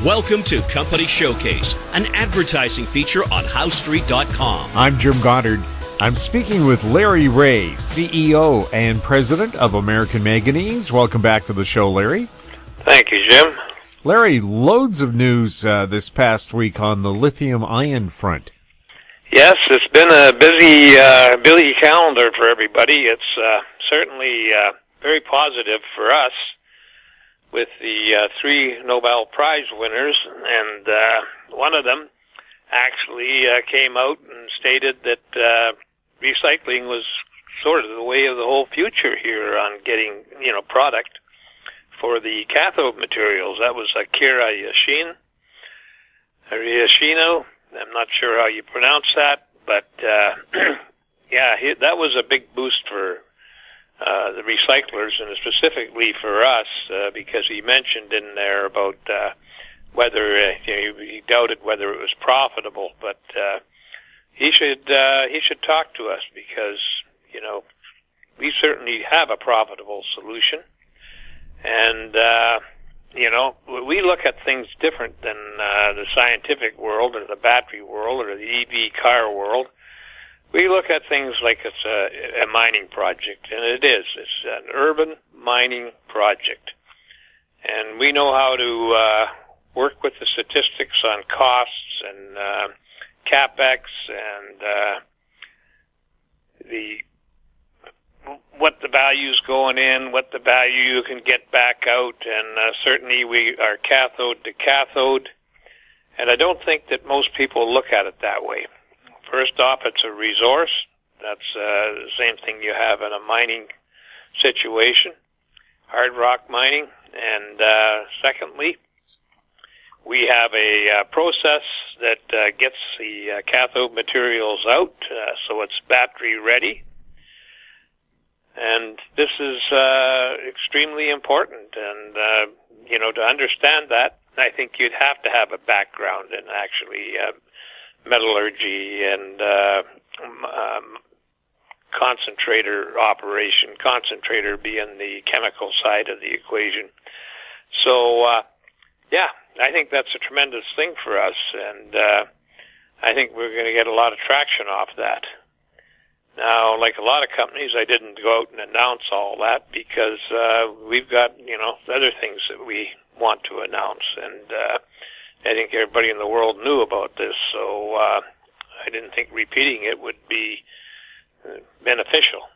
Welcome to Company Showcase, an advertising feature on HowStreet.com. I'm Jim Goddard. I'm speaking with Larrry Reaugh, CEO and President of American Manganese. Welcome back to the show, Larry. Thank you, Jim. Larry, loads of news this past week on the lithium-ion front. Yes, it's been a busy calendar for everybody. It's certainly very positive for us with the 3 Nobel Prize winners, and one of them actually came out and stated that recycling was sort of the way of the whole future here on getting, product for the cathode materials. That was Akira Yoshino. I'm not sure how you pronounce that, but that was a big boost for the recyclers, and specifically for us, because he mentioned in there about whether he doubted whether it was profitable, but he should talk to us, because we certainly have a profitable solution, and we look at things different than the scientific world or the battery world or the EV car world. We look at things like it's a mining project, and it is. It's an urban mining project. And we know how to work with the statistics on costs and CapEx and what the value's going in, what the value you can get back out, and certainly we are cathode to cathode. And I don't think that most people look at it that way. First off, it's a resource. That's the same thing you have in a mining situation, hard rock mining. And secondly, we have a process that gets the cathode materials out, so it's battery ready. And this is extremely important. And, to understand that, I think you'd have to have a background in actually metallurgy and concentrator operation, concentrator being the chemical side of the equation. So, I think that's a tremendous thing for us, and I think we're going to get a lot of traction off that. Now, like a lot of companies, I didn't go out and announce all that because we've got, other things that we want to announce, and I think everybody in the world knew about this, so I didn't think repeating it would be beneficial.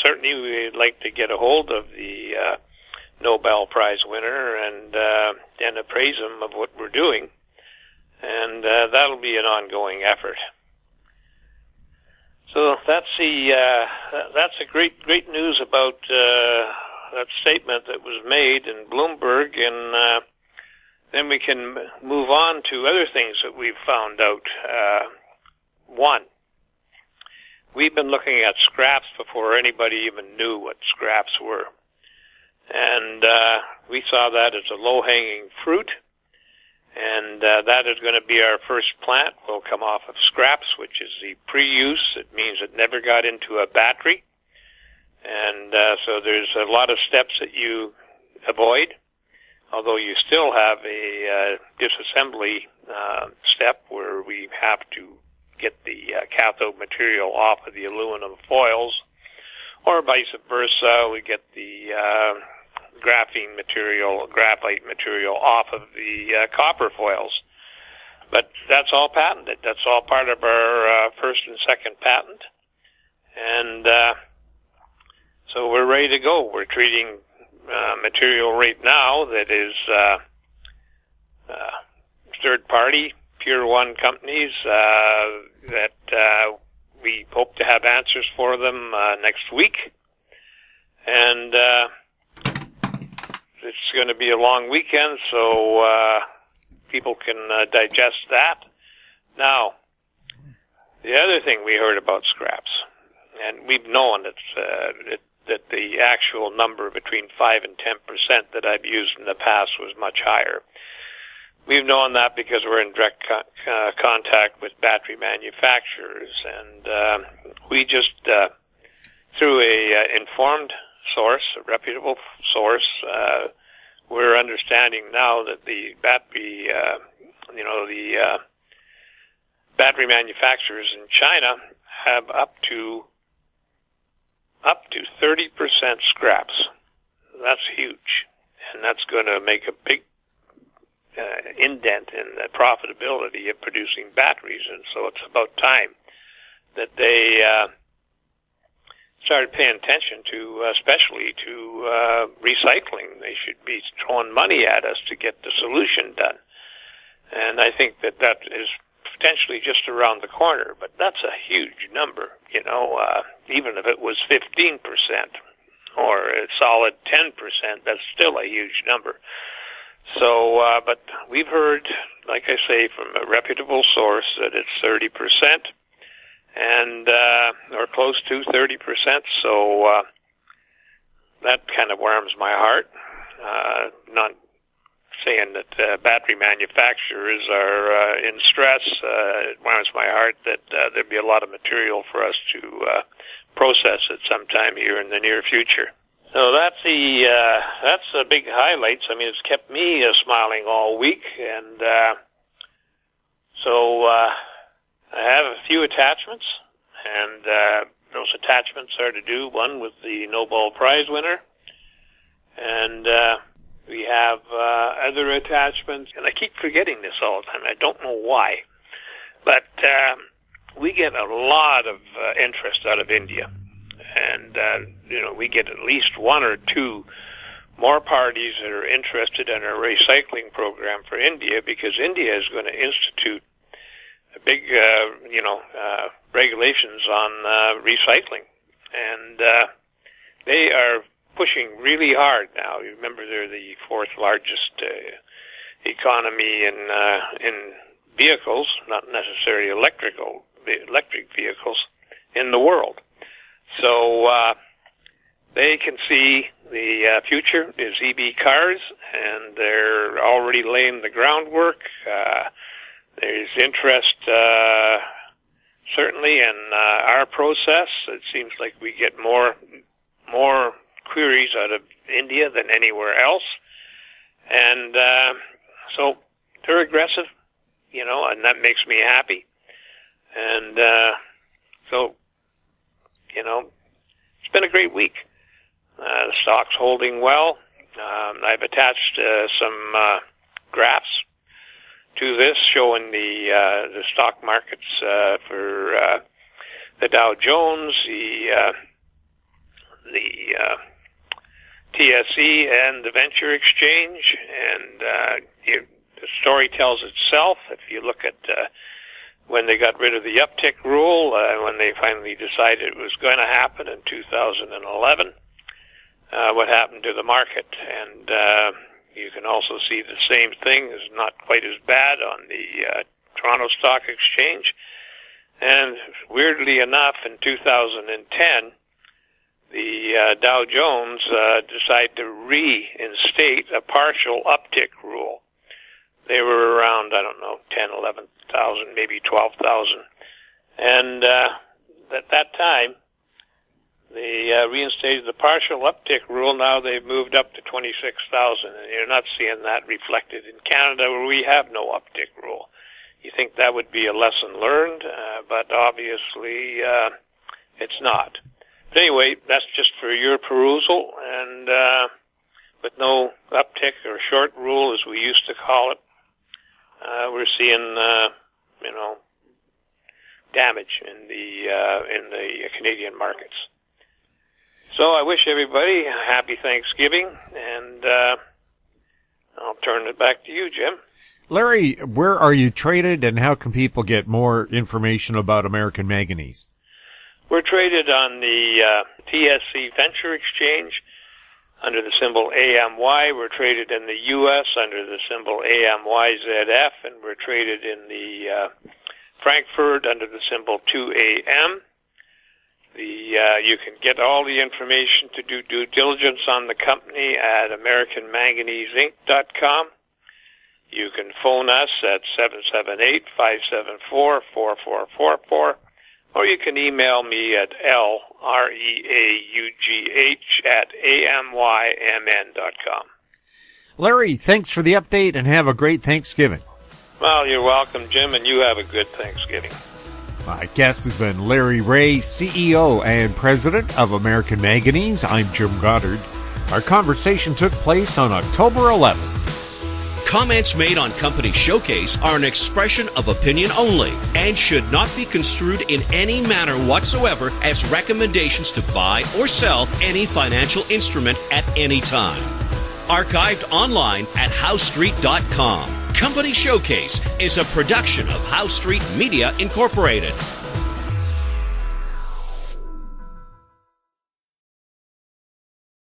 Certainly, we'd like to get a hold of the Nobel Prize winner and appraise him of what we're doing, and that'll be an ongoing effort. So that's a great news about that statement that was made in Bloomberg, and then we can move on to other things that we've found out. One, we've been looking at scraps before anybody even knew what scraps were. And we saw that as a low-hanging fruit. And that is going to be our first plant. Will come off of scraps, which is the pre-use. It means it never got into a battery. And so there's a lot of steps that you avoid, although you still have a disassembly step where we have to get the cathode material off of the aluminum foils, or vice versa, we get the graphite material off of the copper foils. But that's all patented. That's all part of our first and second patent. And so we're ready to go. We're treating material right now that is third-party, Pure One companies that we hope to have answers for them next week. And it's going to be a long weekend, so people can digest that. Now, the other thing we heard about scraps, and we've known that the actual number between 5 and 10% that I've used in the past was much higher. We've known that because we're in direct contact with battery manufacturers, and we just, through a informed source, a reputable source, we're understanding now that the battery, battery manufacturers in China have up to 30% scraps. That's huge, and that's going to make a big indent in the profitability of producing batteries. And so it's about time that they started paying attention to, especially to recycling. They should be throwing money at us to get the solution done. And I think that is potentially just around the corner, but that's a huge number, even if it was 15% or a solid 10%, that's still a huge number. So, but we've heard, like I say, from a reputable source that it's 30%, and or close to 30%. So that kind of warms my heart. Not saying that battery manufacturers are in stress. It warms my heart that there'd be a lot of material for us to process at some time here in the near future. So that's the big highlights. I mean, it's kept me smiling all week, and so I have a few attachments, and those attachments are to do one with the Nobel Prize winner, and we have other attachments, and I keep forgetting this all the time. I don't know why, but we get a lot of interest out of India. And, we get at least one or two more parties that are interested in our recycling program for India, because India is going to institute a big, regulations on recycling. And they are pushing really hard now. You remember they're the fourth largest economy in vehicles, not necessarily electric vehicles, in the world. So they can see the future is EV cars, and they're already laying the groundwork. There's interest certainly in our process. It seems like we get more queries out of India than anywhere else. And so they're aggressive, and that makes me happy. And so, it's been a great week. The stock's holding well. I've attached some graphs to this showing the stock markets for the Dow Jones, the TSE, and the Venture Exchange. And the story tells itself. If you look at when they got rid of the Uptick rule, when they finally decided it was going to happen in 2011, what happened to the market. And you can also see the same thing is not quite as bad on the Toronto Stock Exchange. And weirdly enough, in 2010, the Dow Jones decided to reinstate a partial uptick rule. They were around, 10, 11,000, maybe 12,000. And at that time, they reinstated the partial uptick rule. Now they've moved up to 26,000, and you're not seeing that reflected in Canada, where we have no uptick rule. You think that would be a lesson learned, but obviously it's not. But anyway, that's just for your perusal, and with no uptick or short rule, as we used to call it, we're seeing, damage in the Canadian markets. So I wish everybody a happy Thanksgiving, and I'll turn it back to you, Jim. Larry, where are you traded, and how can people get more information about American Manganese? We're traded on the TSC Venture Exchange under the symbol AMY. We're traded in the U.S. under the symbol AMYZF, and we're traded in the Frankfurt under the symbol 2AM. You can get all the information to do due diligence on the company at AmericanManganeseInc.com. You can phone us at 778-574-4444, or you can email me at LREAUGH@AMYMN.com. Larry, thanks for the update and have a great Thanksgiving. Well, you're welcome, Jim, and you have a good Thanksgiving. My guest has been Larry Reaugh, CEO and President of American Manganese. I'm Jim Goddard. Our conversation took place on October 11th. Comments made on Company Showcase are an expression of opinion only and should not be construed in any manner whatsoever as recommendations to buy or sell any financial instrument at any time. Archived online at howstreet.com. Company Showcase is a production of How Street Media Incorporated.